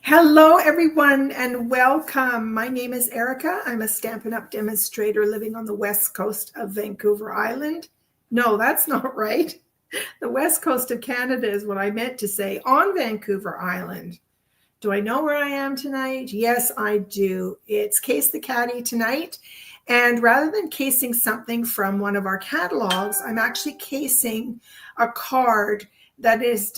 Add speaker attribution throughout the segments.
Speaker 1: Hello, everyone, and welcome. My name is Erica. I'm a Stampin' Up! Demonstrator living on the west coast of Vancouver Island. No, that's not right. The west coast of Canada is what I meant to say, on Vancouver Island. Do I know where I am tonight? Yes, I do. It's Case the Caddy tonight. And rather than casing something from one of our catalogs, I'm actually casing a card that is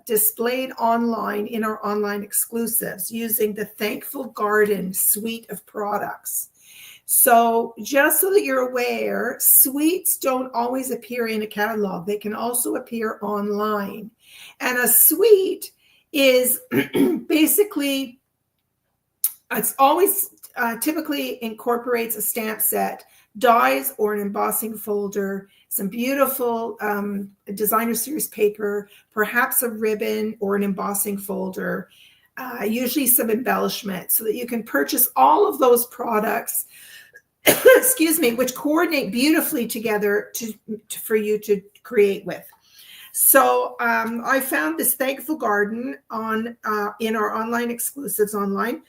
Speaker 1: displayed online in our online exclusives using the Thankful Garden suite of products. So just so that you're aware, suites don't always appear in a catalog. They can also appear online. And a suite is basically, it's always typically incorporates a stamp set, dies or an embossing folder, some beautiful designer series paper, perhaps a ribbon or an embossing folder, usually some embellishment, so that you can purchase all of those products, excuse me, which coordinate beautifully together for you to create with. So I found this Thankful Garden on in our online exclusives online.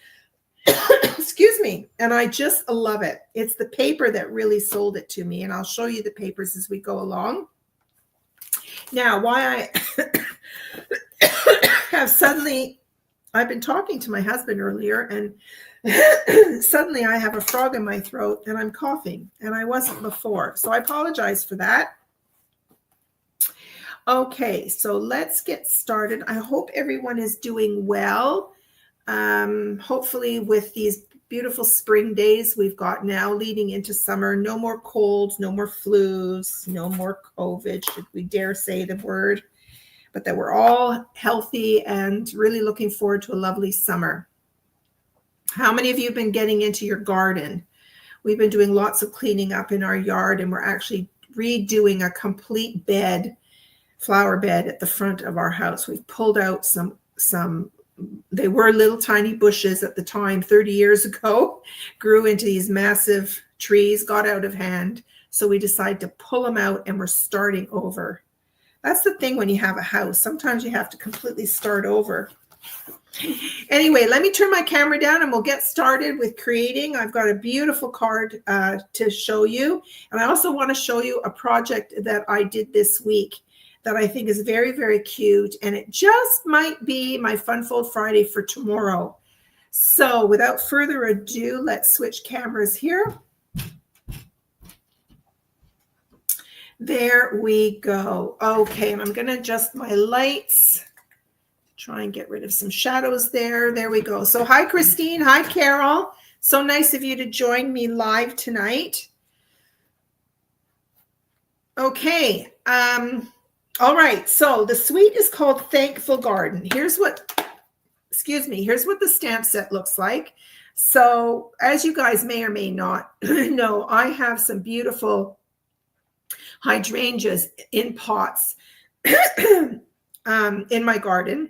Speaker 1: Excuse me, and I just love it. It's the paper that really sold it to me, and I'll show you the papers as we go along. Now, why I have suddenly, I've been talking to my husband earlier, and suddenly I have a frog in my throat and I'm coughing, and I wasn't before, so I apologize for that. Okay, so let's get started. I hope everyone is doing well. Hopefully with these beautiful spring days we've got now leading into summer, no more colds, no more flus, no more COVID, should we dare say the word, but that we're all healthy and really looking forward to a lovely summer. How many of you have been getting into your garden? We've been doing lots of cleaning up in our yard, and we're actually redoing a complete bed, flower bed at the front of our house. We've pulled out some they were little tiny bushes at the time 30 years ago, grew into these massive trees, got out of hand. So we decided to pull them out, and we're starting over. That's the thing when you have a house. Sometimes you have to completely start over. Anyway, let me turn my camera down and we'll get started with creating. I've got a beautiful card to show you. And I also want to show you a project that I did this week that I think is very, very cute. And it just might be my Fun Fold Friday for tomorrow. So without further ado, let's switch cameras here. There we go. Okay, and I'm going to adjust my lights. Try and get rid of some shadows there. There we go. So hi, Christine. Hi, Carol. So nice of you to join me live tonight. Okay. All right, so the suite is called Thankful Garden. Here's what the stamp set looks like. So as you guys may or may not know, I have some beautiful hydrangeas in pots in my garden.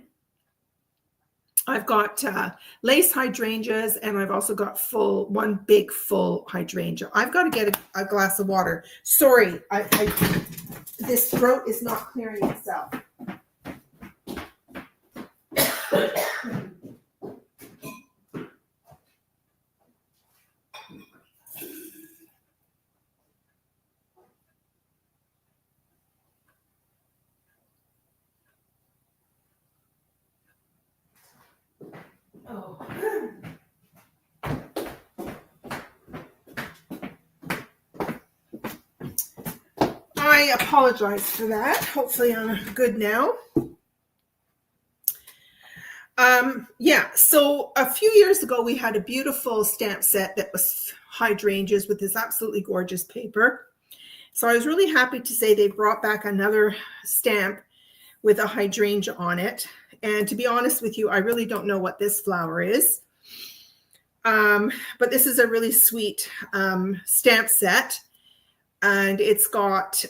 Speaker 1: I've got lace hydrangeas, and I've also got one big full hydrangea. I've got to get a glass of water. Sorry, this throat is not clearing itself. Oh. I apologize for that. Hopefully I'm good now. Yeah, so a few years ago we had a beautiful stamp set that was hydrangeas with this absolutely gorgeous paper. So I was really happy to say they brought back another stamp with a hydrangea on it. And to be honest with you, I really don't know what this flower is. But this is a really sweet stamp set. And it's got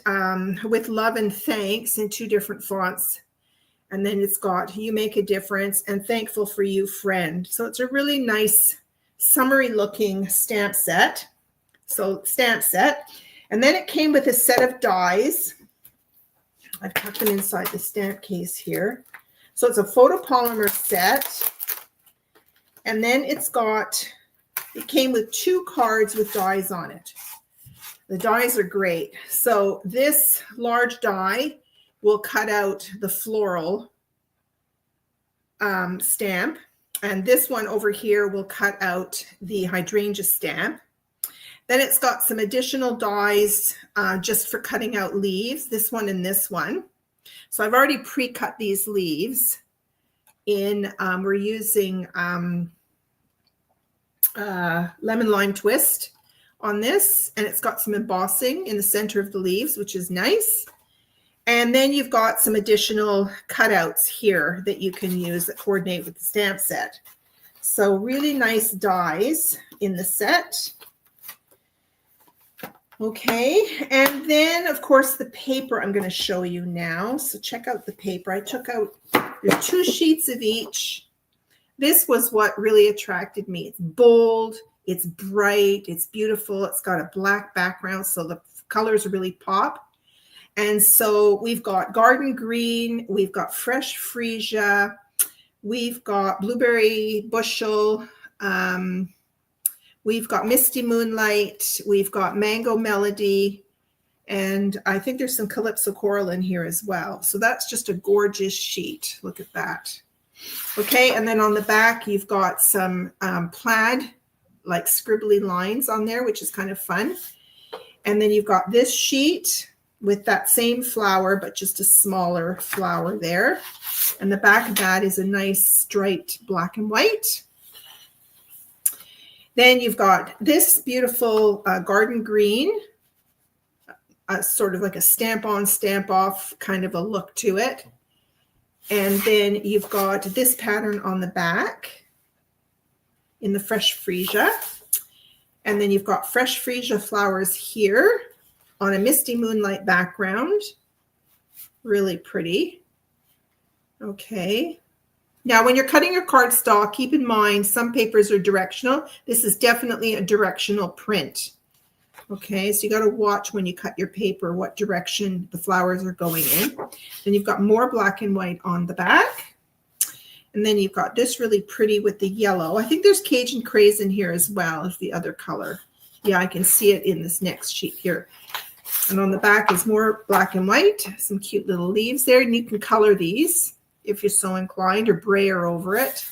Speaker 1: with love and thanks in 2 different fonts. And then it's got you make a difference and thankful for you, friend. So it's a really nice summery looking stamp set. And then it came with a set of dies. I've tucked them inside the stamp case here. So it's a photopolymer set. And then it came with 2 cards with dies on it. The dies are great. So this large die will cut out the floral stamp. And this one over here will cut out the hydrangea stamp. Then it's got some additional dies just for cutting out leaves, this one and this one. So I've already pre-cut these leaves in, we're using lemon lime twist on this, and it's got some embossing in the center of the leaves, which is nice. And then you've got some additional cutouts here that you can use that coordinate with the stamp set. So really nice dies in the set. Okay, and then of course the paper I'm going to show you now. So check out the paper. I took out, there's 2 sheets of each. This was what really attracted me. It's bold, it's bright, it's beautiful. It's got a black background, so the colors really pop. And so we've got garden green, we've got fresh freesia, we've got blueberry bushel, we've got misty moonlight, we've got mango melody, and I think there's some calypso coral in here as well. So that's just a gorgeous sheet. Look at that. Okay, and then on the back, you've got some plaid, like scribbly lines on there, which is kind of fun. And then you've got this sheet with that same flower, but just a smaller flower there. And the back of that is a nice striped black and white. Then you've got this beautiful garden green, sort of like a stamp on, stamp off kind of a look to it. And then you've got this pattern on the back in the fresh freesia. And then you've got fresh freesia flowers here on a misty moonlight background. Really pretty. Okay. Now, when you're cutting your cardstock, keep in mind some papers are directional. This is definitely a directional print. Okay, so you got to watch when you cut your paper what direction the flowers are going in. Then you've got more black and white on the back. And then you've got this really pretty with the yellow. I think there's Cajun craze in here as well as the other color. Yeah, I can see it in this next sheet here. And on the back is more black and white, some cute little leaves there. And you can color these if you're so inclined, or brayer over it.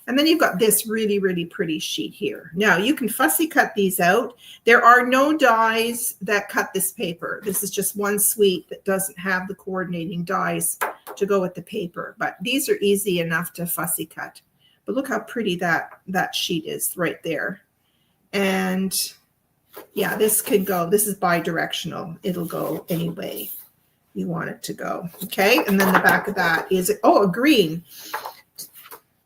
Speaker 1: And then you've got this really, really pretty sheet here. Now, you can fussy cut these out. There are no dies that cut this paper. This is just one suite that doesn't have the coordinating dies to go with the paper. But these are easy enough to fussy cut. But look how pretty that sheet is right there. And yeah, this could go. This is bi-directional. It'll go any way you want it to go. Okay, and then the back of that is, oh, a green.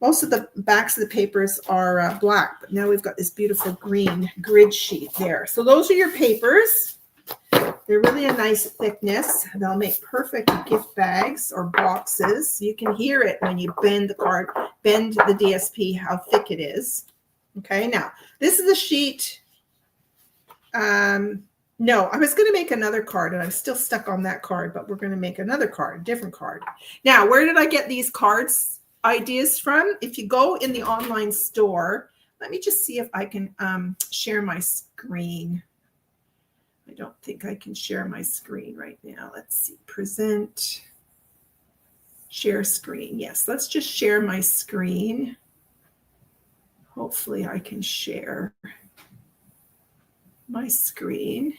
Speaker 1: Most of the backs of the papers are black, but now we've got this beautiful green grid sheet there. So those are your papers. They're really a nice thickness. They'll make perfect gift bags or boxes. You can hear it when you bend the card, bend the DSP, how thick it is. Okay, now this is a sheet. No, I was going to make another card, and I'm still stuck on that card, but we're going to make another card, a different card. Now, where did I get these cards ideas from? If you go in the online store, let me just see if I can share my screen. I don't think I can share my screen right now. Let's see, present, share screen. Yes, let's just share my screen. Hopefully I can share my screen.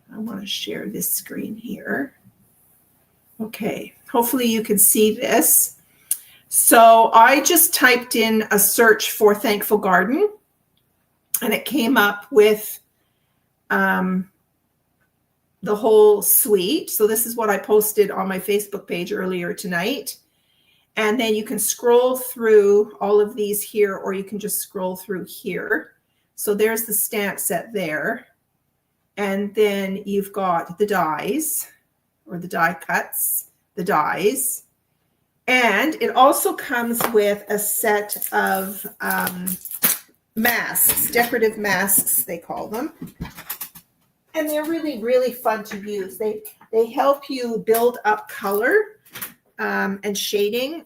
Speaker 1: I want to share this screen here. Okay, hopefully you can see this. So I just typed in a search for Thankful Garden, and it came up with the whole suite. So this is what I posted on my Facebook page earlier tonight. And then you can scroll through all of these here, or you can just scroll through here. So there's the stamp set there. And then you've got the dies, or the die cuts, the dies. And it also comes with a set of masks, decorative masks, they call them. And they're really, really fun to use. They help you build up color and shading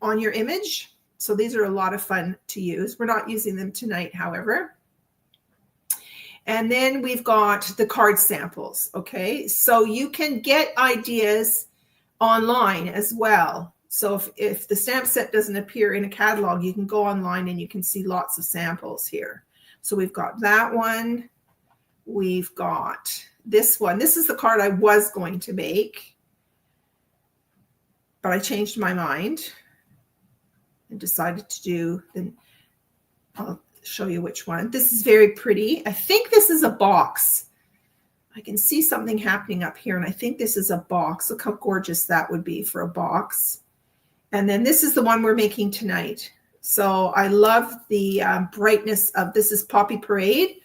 Speaker 1: on your image. So these are a lot of fun to use. We're not using them tonight, however. And then we've got the card samples, okay? So you can get ideas online as well. So if the stamp set doesn't appear in a catalog, you can go online and you can see lots of samples here. So we've got that one. We've got this one. This is the card I was going to make, but I changed my mind and decided to do, then I'll show you which one. This is very pretty. I think this is a box. I can see something happening up here, and I think this is a box. Look how gorgeous that would be for a box. And then this is the one we're making tonight. So I love the brightness of, this is Poppy Parade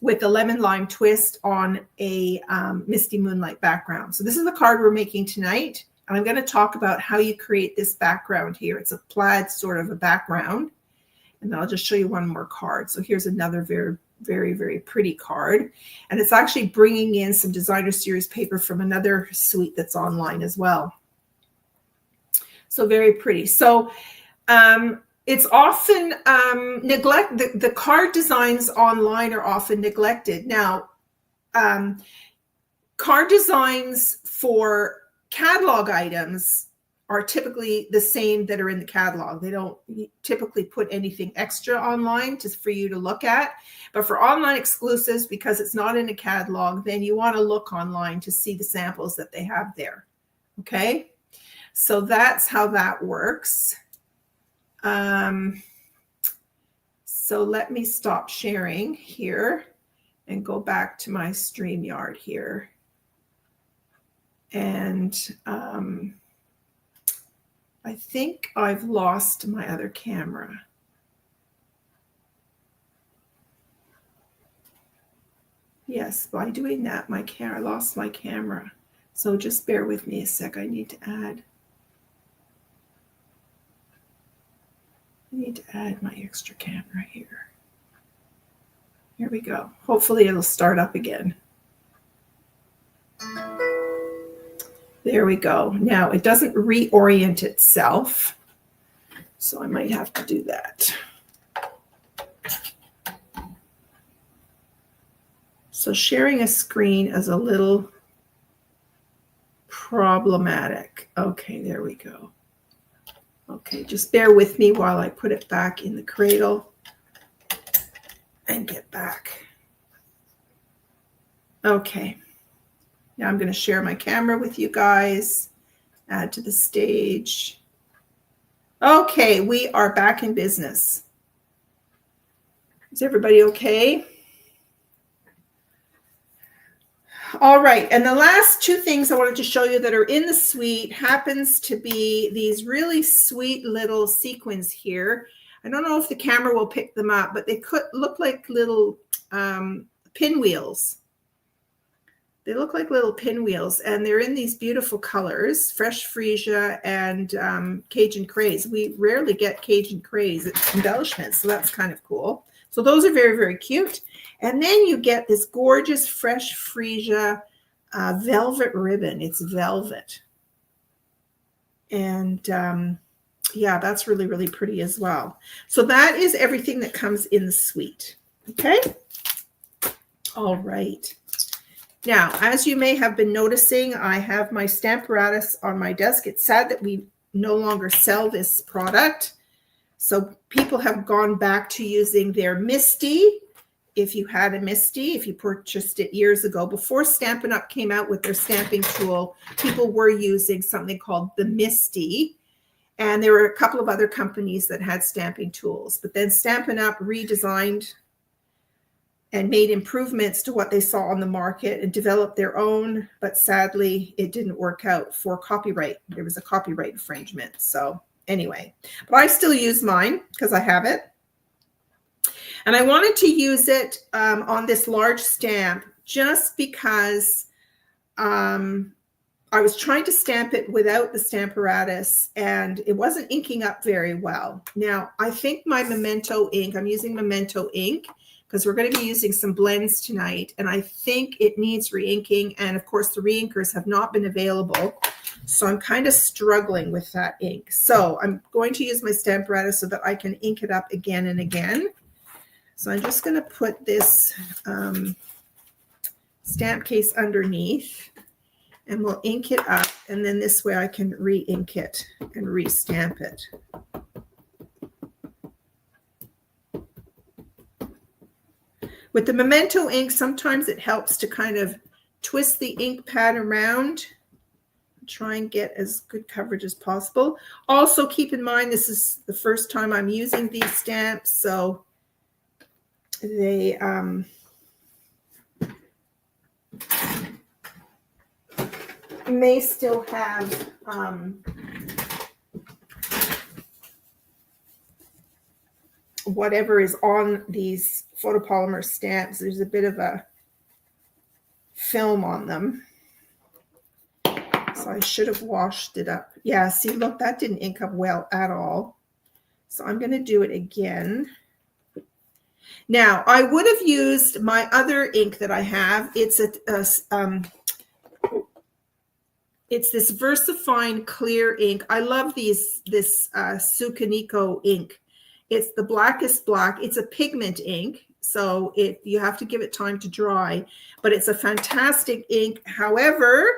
Speaker 1: with a lemon lime twist on a misty moonlight background. So this is the card we're making tonight. And I'm going to talk about how you create this background here. It's a plaid sort of a background. And I'll just show you one more card. So here's another very, very, very pretty card. And it's actually bringing in some designer series paper from another suite that's online as well. So very pretty. So it's often the card designs online are often neglected. Now, card designs for catalog items are typically the same that are in the catalog. They don't typically put anything extra online just for you to look at. But for online exclusives, because it's not in a catalog, then you want to look online to see the samples that they have there. Okay, so that's how that works. So let me stop sharing here and go back to my StreamYard here. And I think I've lost my other camera. Yes, by doing that, I lost my camera. So just bear with me a sec. I need to add my extra camera here. Here we go. Hopefully it'll start up again. There we go. Now it doesn't reorient itself, so I might have to do that. So sharing a screen is a little problematic. Okay, there we go. Okay, just bear with me while I put it back in the cradle and get back. Okay. Now I'm going to share my camera with you guys, add to the stage. Okay, we are back in business. Is everybody okay? All right, and the last two things I wanted to show you that are in the suite happens to be these really sweet little sequins here. I don't know if the camera will pick them up, but they could look like little pinwheels. They look like little pinwheels, and they're in these beautiful colors, fresh freesia and Cajun craze. We rarely get Cajun craze embellishments, so that's kind of cool. So those are very, very cute. And then you get this gorgeous fresh freesia velvet ribbon. It's velvet. And yeah, that's really, really pretty as well. So that is everything that comes in the suite. Okay. All right. Now, as you may have been noticing, I have my Stamparatus on my desk. It's sad that we no longer sell this product. So people have gone back to using their Misty. If you had a Misty, if you purchased it years ago, before Stampin' Up came out with their stamping tool, people were using something called the Misty. And there were a couple of other companies that had stamping tools. But then Stampin' Up redesigned and made improvements to what they saw on the market and developed their own. But sadly, it didn't work out for copyright. There was a copyright infringement. So anyway, but I still use mine because I have it. And I wanted to use it on this large stamp just because I was trying to stamp it without the Stamparatus and it wasn't inking up very well. Now, I think my Memento ink, I'm using Memento ink because we're going to be using some blends tonight. And I think it needs re-inking. And of course, the re-inkers have not been available. So I'm kind of struggling with that ink. So I'm going to use my Stamparatus so that I can ink it up again and again. So I'm just going to put this stamp case underneath, and we'll ink it up, and then this way I can re-ink it and re-stamp it. With the Memento ink, sometimes it helps to kind of twist the ink pad around, try and get as good coverage as possible. Also, keep in mind, this is the first time I'm using these stamps, so they may still have whatever is on these photopolymer stamps. There's a bit of a film on them. So I should have washed it up. Yeah, see, look, that didn't ink up well at all. So I'm going to do it again. Now, I would have used my other ink that I have. It's this VersaFine clear ink. I love this Sukaniko ink. It's the blackest black. It's a pigment ink, so you have to give it time to dry, but it's a fantastic ink. However,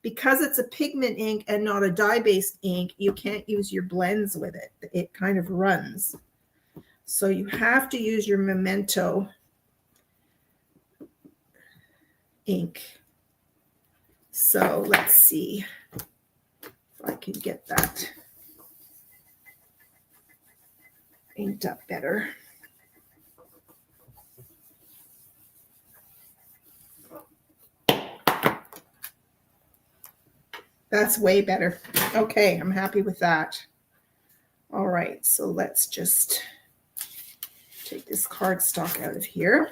Speaker 1: because it's a pigment ink and not a dye-based ink, you can't use your blends with it. It kind of runs. So you have to use your Memento ink. So let's see if I can get that inked up better. That's way better. Okay, I'm happy with that. All right, so let's just take this cardstock out of here.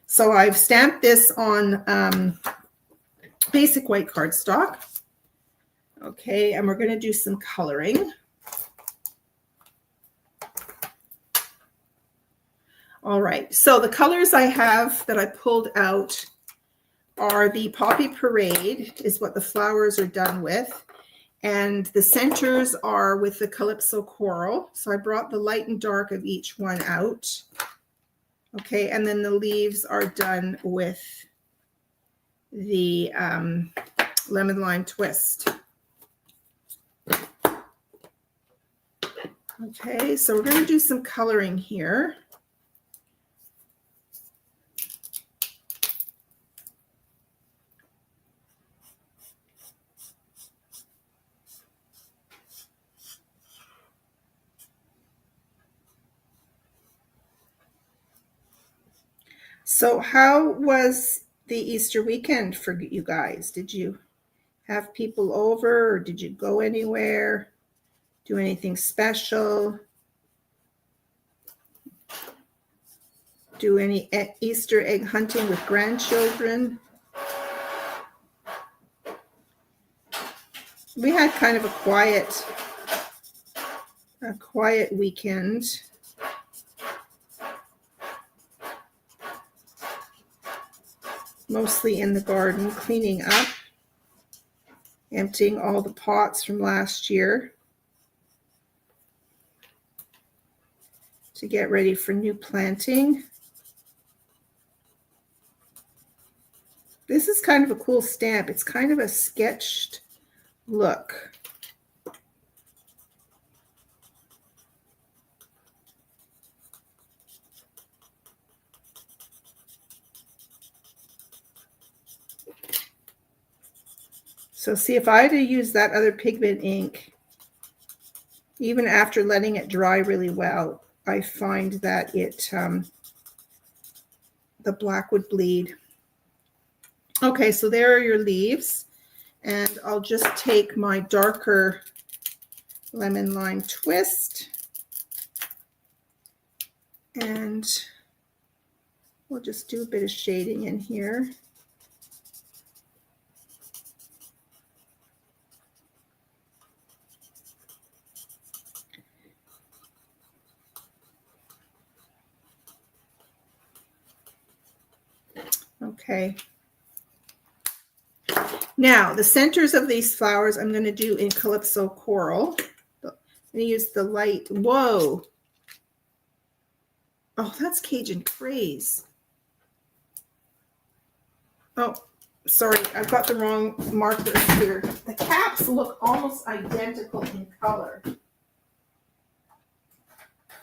Speaker 1: So I've stamped this on basic white cardstock. Okay, and we're going to do some coloring. All right, so the colors I have that I pulled out are the Poppy Parade, is what the flowers are done with. And the centers are with the Calypso Coral. So I brought the light and dark of each one out. Okay, and then the leaves are done with the Lemon Lime Twist. Okay, so we're going to do some coloring here. So how was the Easter weekend for you guys? Did you have people over, or did you go anywhere? Do anything special? Do any Easter egg hunting with grandchildren? We had kind of a quiet weekend. Mostly in the garden, cleaning up, emptying all the pots from last year to get ready for new planting. This is kind of a cool stamp. It's kind of a sketched look. So see, if I had to use that other pigment ink, even after letting it dry really well, I find that the black would bleed. Okay, so there are your leaves. And I'll just take my darker Lemon Lime Twist, and we'll just do a bit of shading in here. Okay. Now, the centers of these flowers I'm going to do in Calypso Coral. I'm going to use the light. Whoa. Oh, that's Cajun Craze. Oh, sorry, I've got the wrong markers here. The caps look almost identical in color.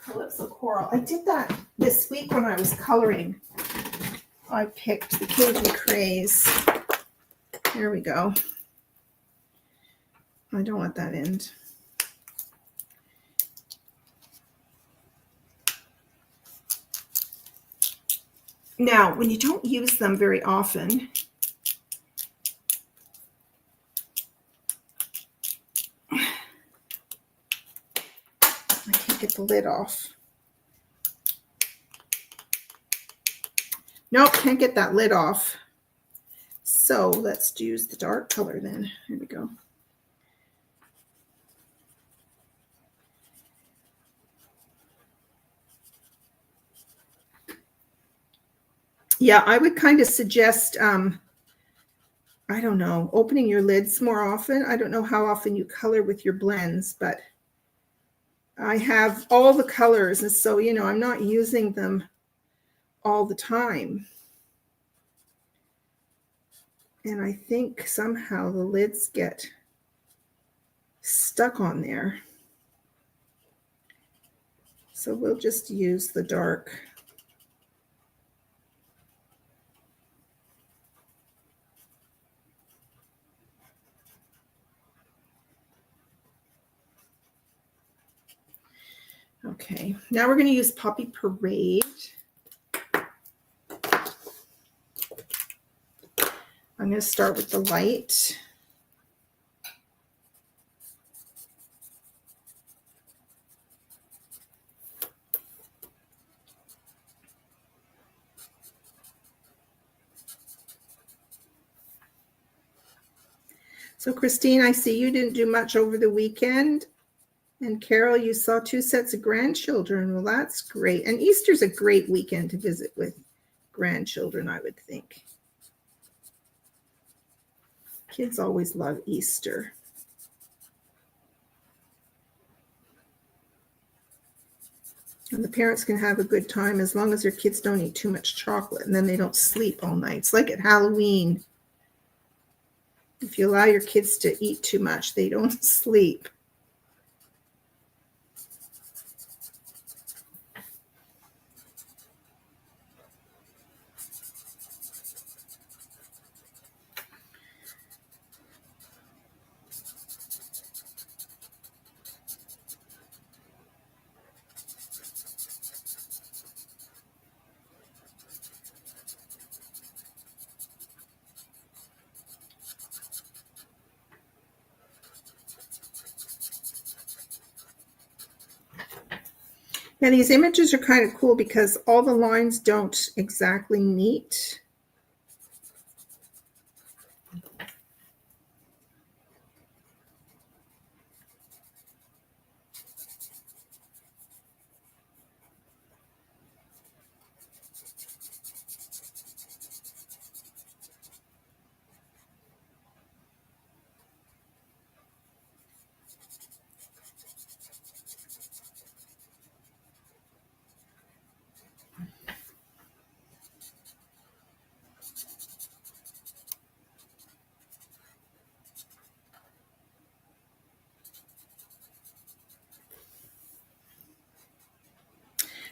Speaker 1: Calypso Coral. I did that this week when I was coloring. I picked the Cajun Craze. There we go. I don't want that end. Now, when you don't use them very often, I can't get the lid off. Nope, can't get that lid off. So let's use the dark color then. Here we go. Yeah, I would kind of suggest, I don't know, opening your lids more often. I don't know how often you color with your blends, but I have all the colors. And so, you know, I'm not using them all the time. And I think somehow the lids get stuck on there. So we'll just use the dark. Okay, now we're going to use Poppy Parade. I'm going to start with the light. So Christine, I see you didn't do much over the weekend. And Carol, you saw 2 sets of grandchildren. Well, that's great. And Easter's a great weekend to visit with grandchildren, I would think. Kids always love Easter. And the parents can have a good time as long as their kids don't eat too much chocolate and then they don't sleep all night. It's like at Halloween. If you allow your kids to eat too much, they don't sleep. Now these images are kind of cool because all the lines don't exactly meet.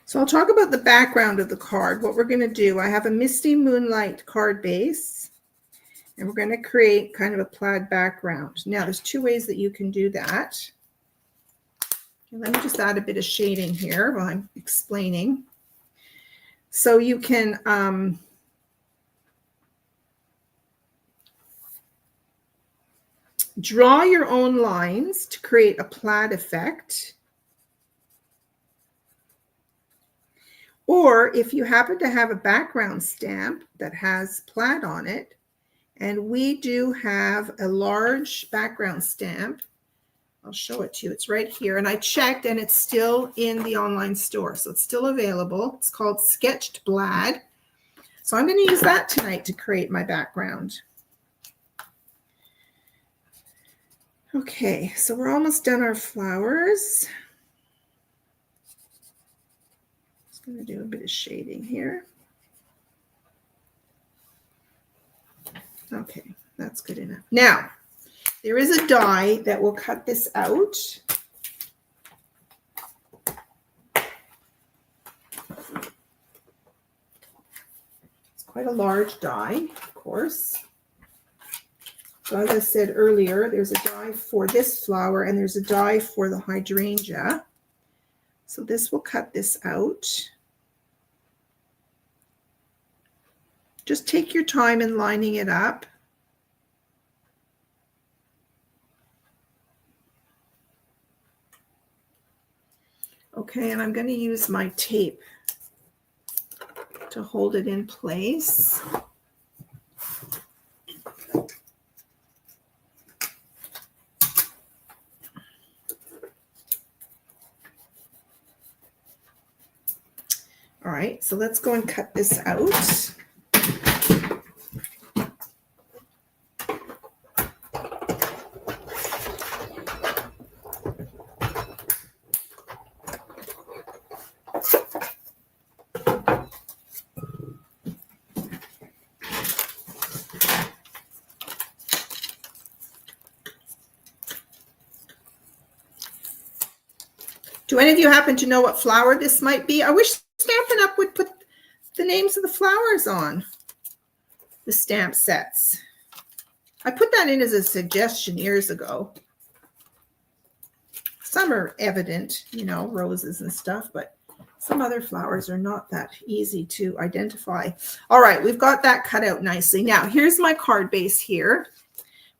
Speaker 1: So I'll talk about the background of the card. What we're going to do, I have a Misty Moonlight card base, and we're going to create kind of a plaid background. Now, there's 2 ways that you can do that. Let me just add a bit of shading here while I'm explaining. So you can draw your own lines to create a plaid effect. Or if you happen to have a background stamp that has plaid on it, and we do have a large background stamp, I'll show it to you. It's right here. And I checked and it's still in the online store. So it's still available. It's called Sketched Plaid. So I'm going to use that tonight to create my background. Okay, so we're almost done our flowers. Just going to do a bit of shading here. Okay, that's good enough. Now, there is a die that will cut this out. It's quite a large die, of course. So as I said earlier, there's a die for this flower and there's a die for the hydrangea. So this will cut this out. Just take your time in lining it up. Okay, and I'm going to use my tape to hold it in place. All right, so let's go and cut this out. Do any of you happen to know what flower this might be? I wish Stampin' Up! Would put the names of the flowers on the stamp sets. I put that in as a suggestion years ago. Some are evident, you know, roses and stuff, but some other flowers are not that easy to identify. All right, we've got that cut out nicely. Now, here's my card base here.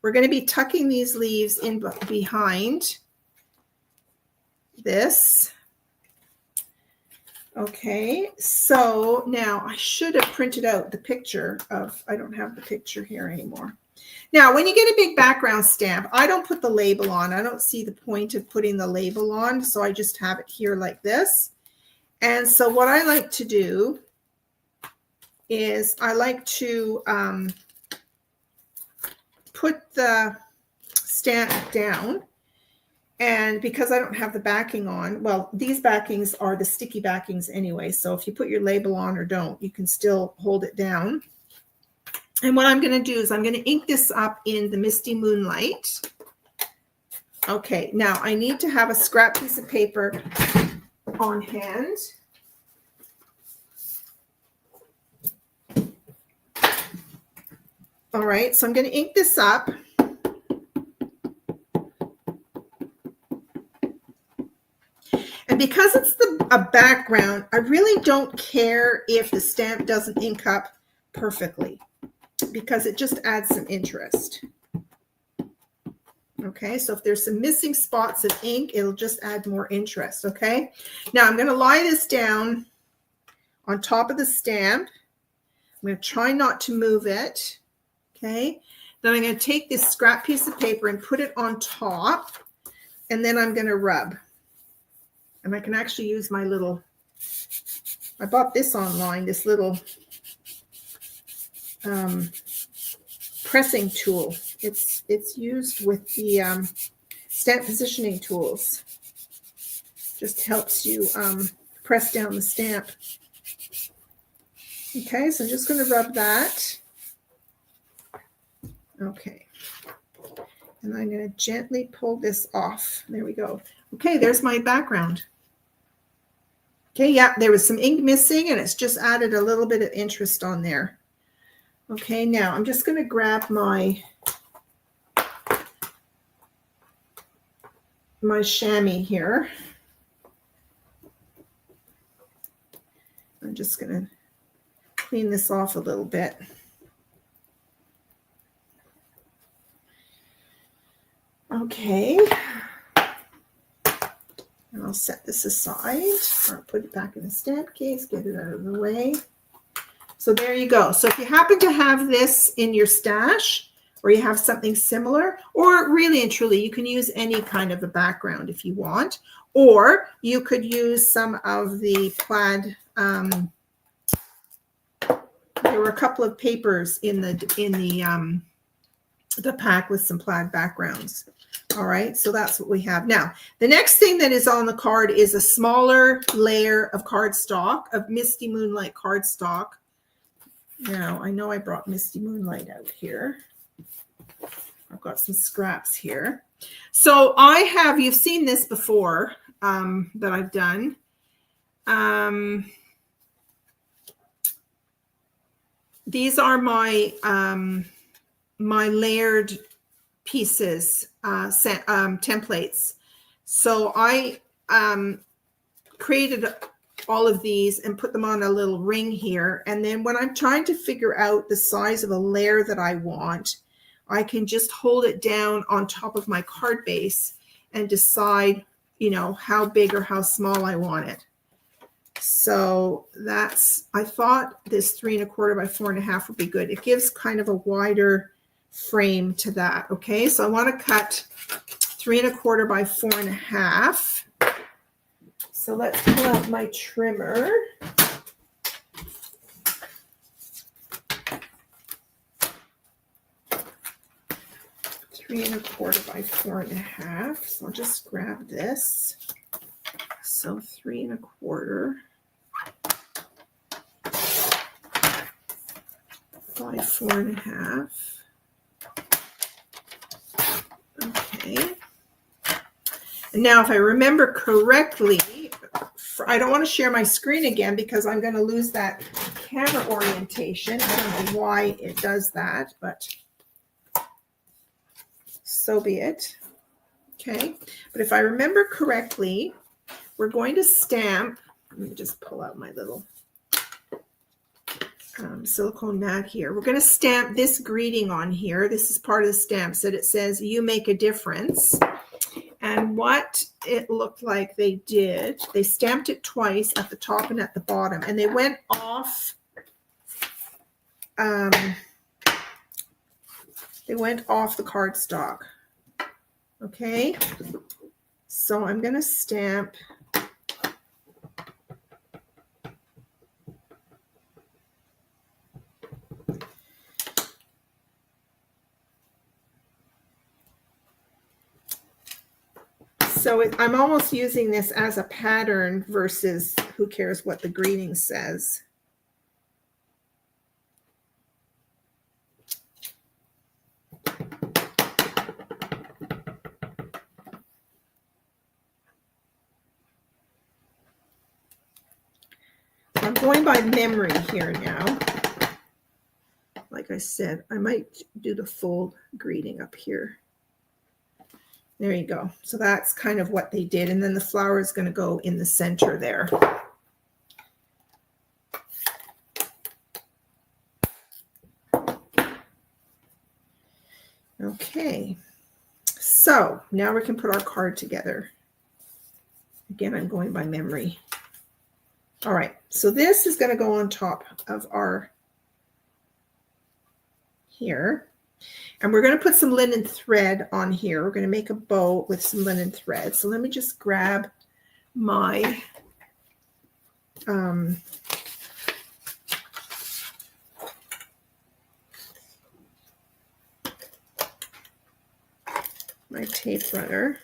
Speaker 1: We're going to be tucking these leaves in behind this. Okay, so now I should have printed out the picture of, I don't have the picture here anymore. Now, when you get a big background stamp, I don't put the label on. I don't see the point of putting the label on, so I just have it here like this. And so what I like to do is I like to put the stamp down. And because I don't have the backing on, well, these backings are the sticky backings anyway. So if you put your label on or don't, you can still hold it down. And what I'm going to do is I'm going to ink this up in the Misty Moonlight. Okay, now I need to have a scrap piece of paper on hand. All right, so I'm going to ink this up. And because it's a background, I really don't care if the stamp doesn't ink up perfectly, because it just adds some interest. Okay, so if there's some missing spots of ink, it'll just add more interest, okay? Now I'm going to lie this down on top of the stamp. I'm going to try not to move it, okay? Then I'm going to take this scrap piece of paper and put it on top, and then I'm going to rub. And I can actually use my little, I bought this online, this little pressing tool. It's used with the stamp positioning tools. Just helps you press down the stamp. Okay, so I'm just going to rub that. Okay. And I'm going to gently pull this off. There we go. Okay, there's my background. Okay, yeah, there was some ink missing, and it's just added a little bit of interest on there. Okay, now I'm just going to grab my chamois here. I'm just going to clean this off a little bit. Okay. And I'll set this aside, or I'll put it back in the stamp case, get it out of the way. So there you go. So if you happen to have this in your stash, or you have something similar, or really and truly, you can use any kind of a background if you want, or you could use some of the plaid. There were a couple of papers in the pack with some plaid backgrounds. All right, so that's what we have. Now, the next thing that is on the card is a smaller layer of cardstock, of Misty Moonlight cardstock. Now, I know I brought Misty Moonlight out here. I've got some scraps here. So I have, you've seen this before that I've done. These are my my layered pieces, templates. So I created all of these and put them on a little ring here. And then when I'm trying to figure out the size of a layer that I want, I can just hold it down on top of my card base and decide, you know, how big or how small I want it. So that's, I thought this 3 1/4 by 4 1/2 would be good. It gives kind of a wider frame to that. Okay, so I want to cut 3 1/4 by 4 1/2. So let's pull out my trimmer. Three and a quarter by 4 1/2. So I'll just grab this. So 3 1/4 by 4 1/2. Okay. And now, if I remember correctly, I don't want to share my screen again because I'm going to lose that camera orientation. I don't know why it does that, but so be it. Okay. But if I remember correctly, we're going to stamp. Let me just pull out my little silicone mat here. We're going to stamp this greeting on here. This is part of the stamp that it says, "You make a difference." And what it looked like they did, they stamped it twice at the top and at the bottom, and they went off. They went off the cardstock. Okay, so I'm going to stamp. So I'm almost using this as a pattern versus who cares what the greeting says. I'm going by memory here now. Like I said, I might do the full greeting up here. There you go. So that's kind of what they did. And then the flower is going to go in the center there. Okay. So now we can put our card together. Again, I'm going by memory. All right. So this is going to go on top of our here. And we're going to put some linen thread on here. We're going to make a bow with some linen thread. So let me just grab my my tape runner.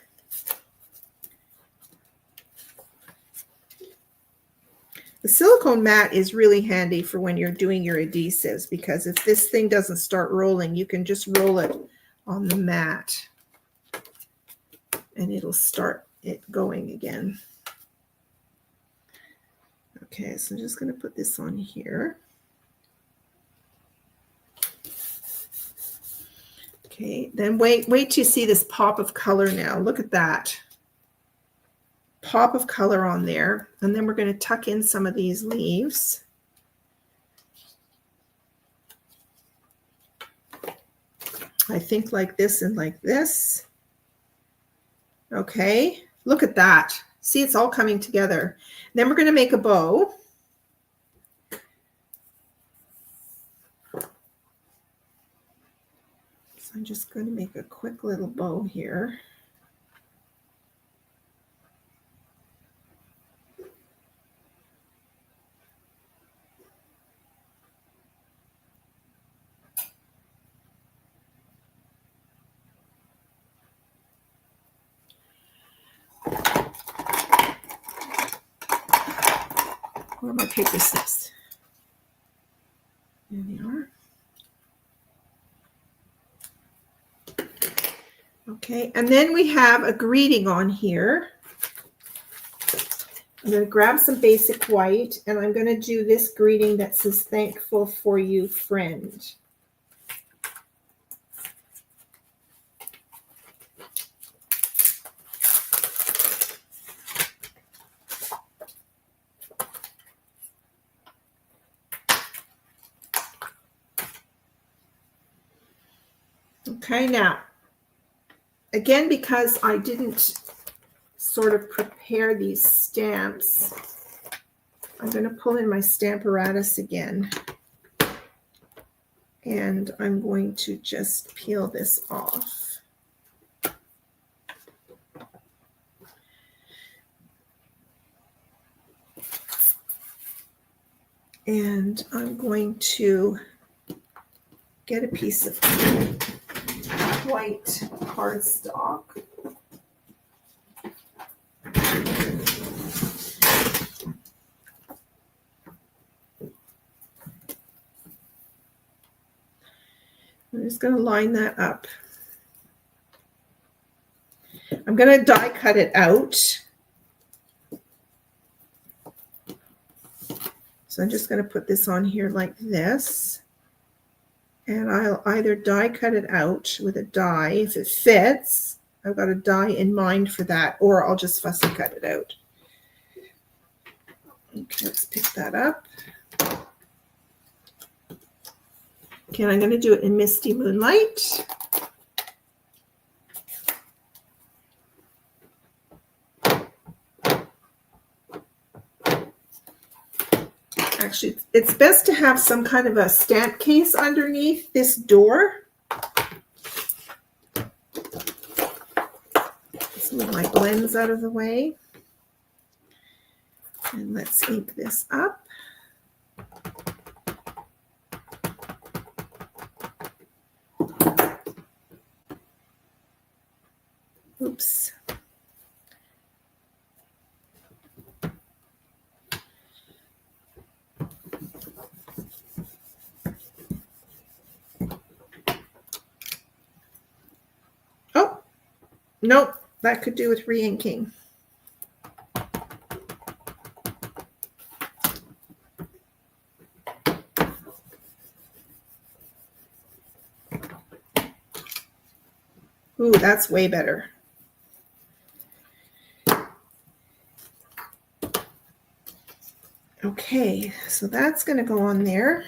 Speaker 1: The silicone mat is really handy for when you're doing your adhesives, because if this thing doesn't start rolling, you can just roll it on the mat and it'll start it going again. Okay, so I'm just going to put this on here. Okay, then wait till you see this pop of color now. Look at that. Pop of color on there. And then we're going to tuck in some of these leaves. I think like this and like this. Okay, look at that. See, it's all coming together. Then we're going to make a bow. So I'm just going to make a quick little bow here. Where are my paper snips? There they are. Okay, and then we have a greeting on here. I'm going to grab some basic white, and I'm going to do this greeting that says, "Thankful for you, friend." Okay, now, again, because I didn't sort of prepare these stamps, I'm going to pull in my Stamparatus again, and I'm going to just peel this off. And I'm going to get a piece of white cardstock. I'm just going to line that up. I'm going to die cut it out. So I'm just going to put this on here like this. And I'll either die cut it out with a die if it fits. I've got a die in mind for that, or I'll just fussy cut it out. Okay, let's pick that up. Okay, I'm going to do it in Misty Moonlight. Actually, it's best to have some kind of a stamp case underneath this door. Let's move my blends out of the way. And let's ink this up. Oops. Oh, nope, that could do with re-inking. Ooh, that's way better. Okay, so that's going to go on there.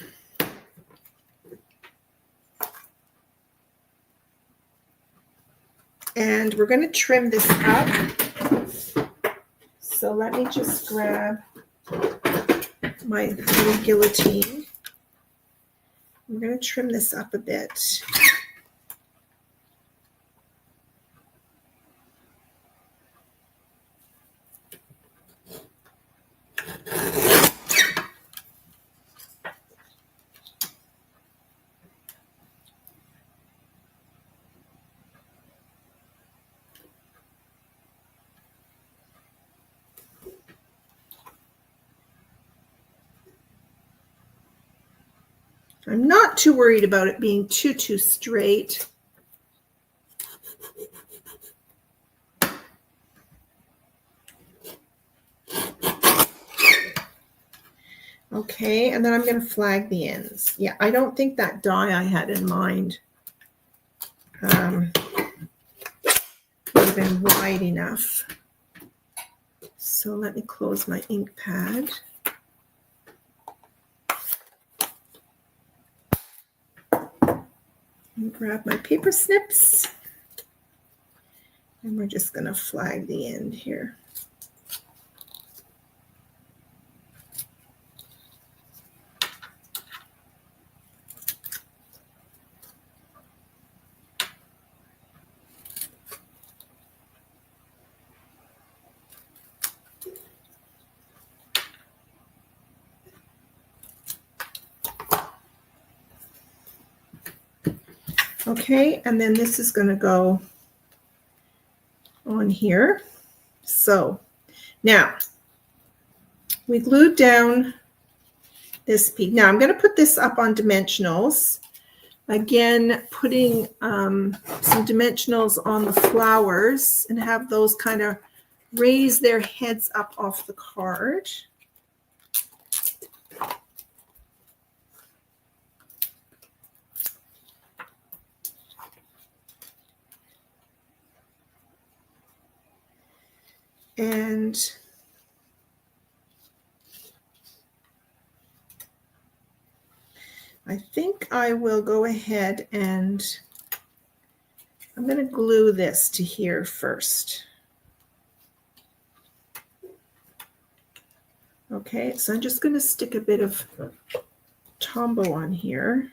Speaker 1: And we're going to trim this up. So let me just grab my little guillotine. I'm going to trim this up a bit. I'm not too worried about it being too straight. Okay, and then I'm going to flag the ends. Yeah, I don't think that die I had in mind would have been wide enough. So let me close my ink pad. And grab my paper snips. And we're just going to flag the end here. Okay, and then this is going to go on here. So now we glued down this piece. Now I'm going to put this up on dimensionals. Again, putting some dimensionals on the flowers and have those kind of raise their heads up off the card. And I think I will go ahead and I'm going to glue this to here first. Okay, so I'm just going to stick a bit of Tombow on here.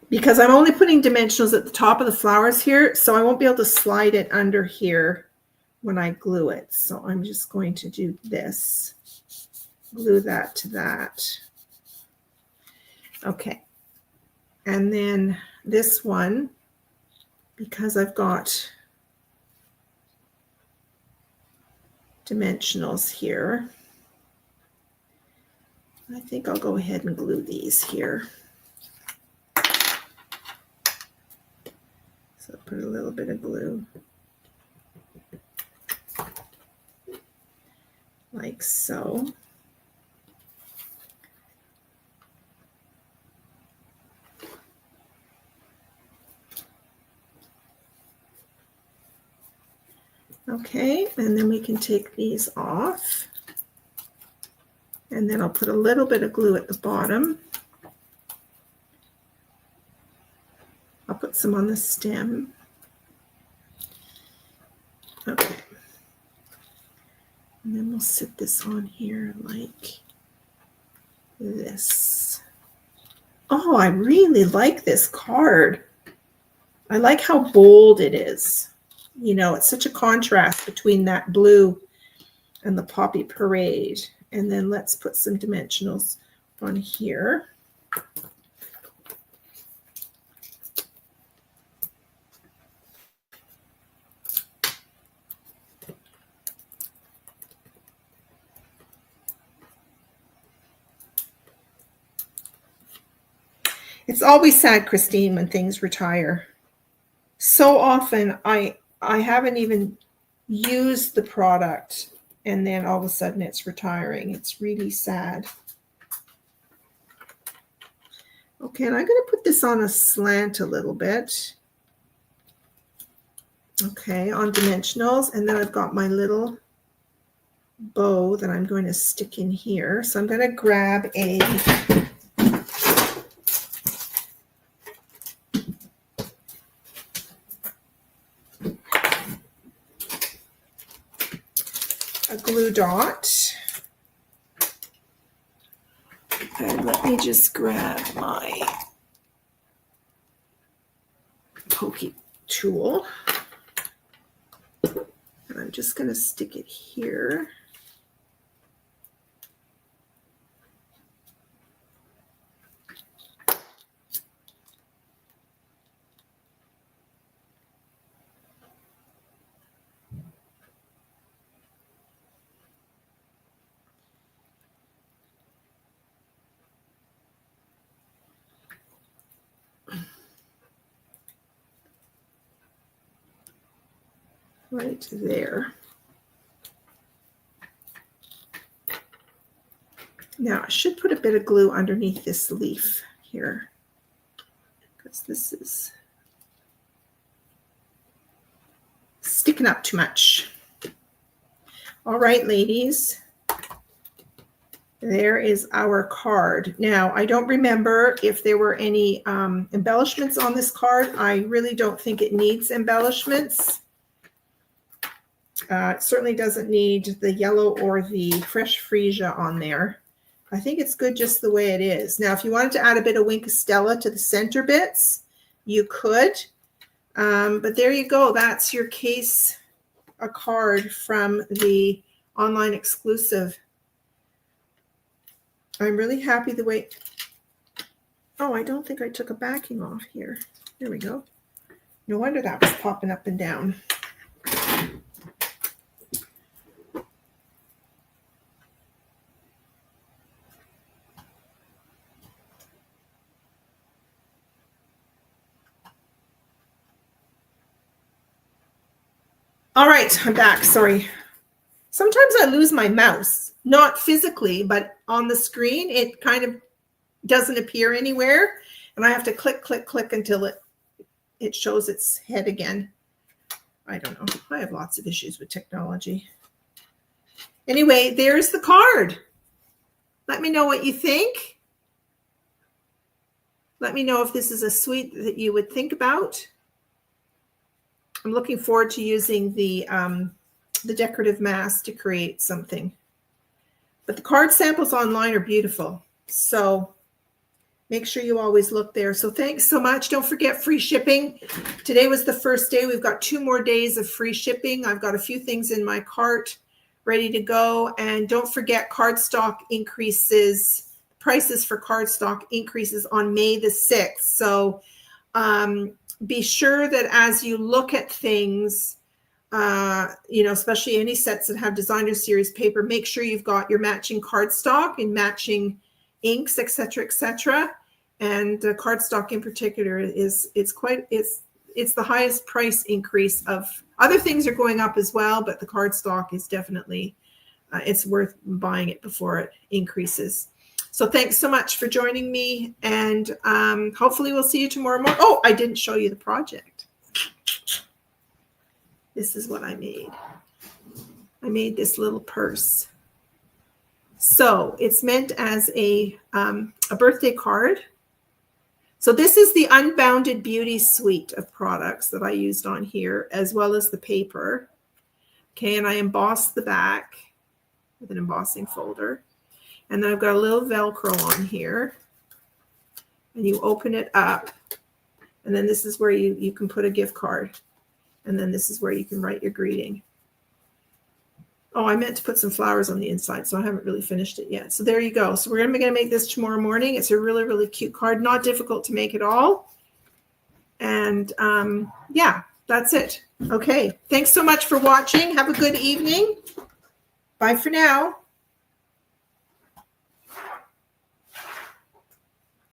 Speaker 1: Because I'm only putting dimensionals at the top of the flowers here, so I won't be able to slide it under here when I glue it. So I'm just going to do this, glue that to that. Okay, and then this one, because I've got dimensionals here, I think I'll go ahead and glue these here. So put a little bit of glue, like so. Okay, and then we can take these off. And then I'll put a little bit of glue at the bottom. I'll put some on the stem. Okay. And then we'll sit this on here like this. Oh, I really like this card. I like how bold it is. You know, it's such a contrast between that blue and the Poppy Parade. And then let's put some dimensionals on here. It's always sad, Christine, when things retire. So often I haven't even used the product and then all of a sudden it's retiring. It's really sad. Okay, and I'm going to put this on a slant a little bit. Okay, on dimensionals, and then I've got my little bow that I'm going to stick in here. So I'm going to grab a glue dot. And let me just grab my pokey tool. And I'm just going to stick it here. Right there. Now I should put a bit of glue underneath this leaf here because this is sticking up too much. All right, ladies, there is our card. Now, I don't remember if there were any embellishments on this card. I really don't think it needs embellishments. It certainly doesn't need the yellow or the fresh freesia on there. I think it's good just the way it is. Now, if you wanted to add a bit of Wink of Stella to the center bits, you could. But there you go. That's your case, a card from the online exclusive I'm really happy the way, oh, I don't think I took a backing off here. There we go. No wonder that was popping up and down. All right, I'm back. Sorry. Sometimes I lose my mouse, not physically, but on the screen, it kind of doesn't appear anywhere. And I have to click, click, click until it shows its head again. I don't know. I have lots of issues with technology. Anyway, there's the card. Let me know what you think. Let me know if this is a suite that you would think about. I'm looking forward to using the decorative mask to create something. But the card samples online are beautiful. So make sure you always look there. So thanks so much. Don't forget free shipping. Today was the first day. We've got 2 more days of free shipping. I've got a few things in my cart ready to go. And don't forget cardstock increases. Prices for cardstock increases on May the 6th. So be sure that as you look at things, especially any sets that have designer series paper, make sure you've got your matching cardstock and matching inks, etc. And cardstock in particular it's the highest price increase of other things are going up as well, but the cardstock is definitely it's worth buying it before it increases. So thanks so much for joining me, and hopefully we'll see you tomorrow morning. Oh, I didn't show you the project. This is what I made. I made this little purse. So it's meant as a birthday card. So this is the Unbounded Beauty suite of products that I used on here, as well as the paper. Okay, and I embossed the back with an embossing folder. And then I've got a little Velcro on here. And you open it up. And then this is where you can put a gift card. And then this is where you can write your greeting. Oh, I meant to put some flowers on the inside, so I haven't really finished it yet. So there you go. So we're going to make this tomorrow morning. It's a really, really cute card. Not difficult to make at all. And yeah, that's it. Okay. Thanks so much for watching. Have a good evening. Bye for now.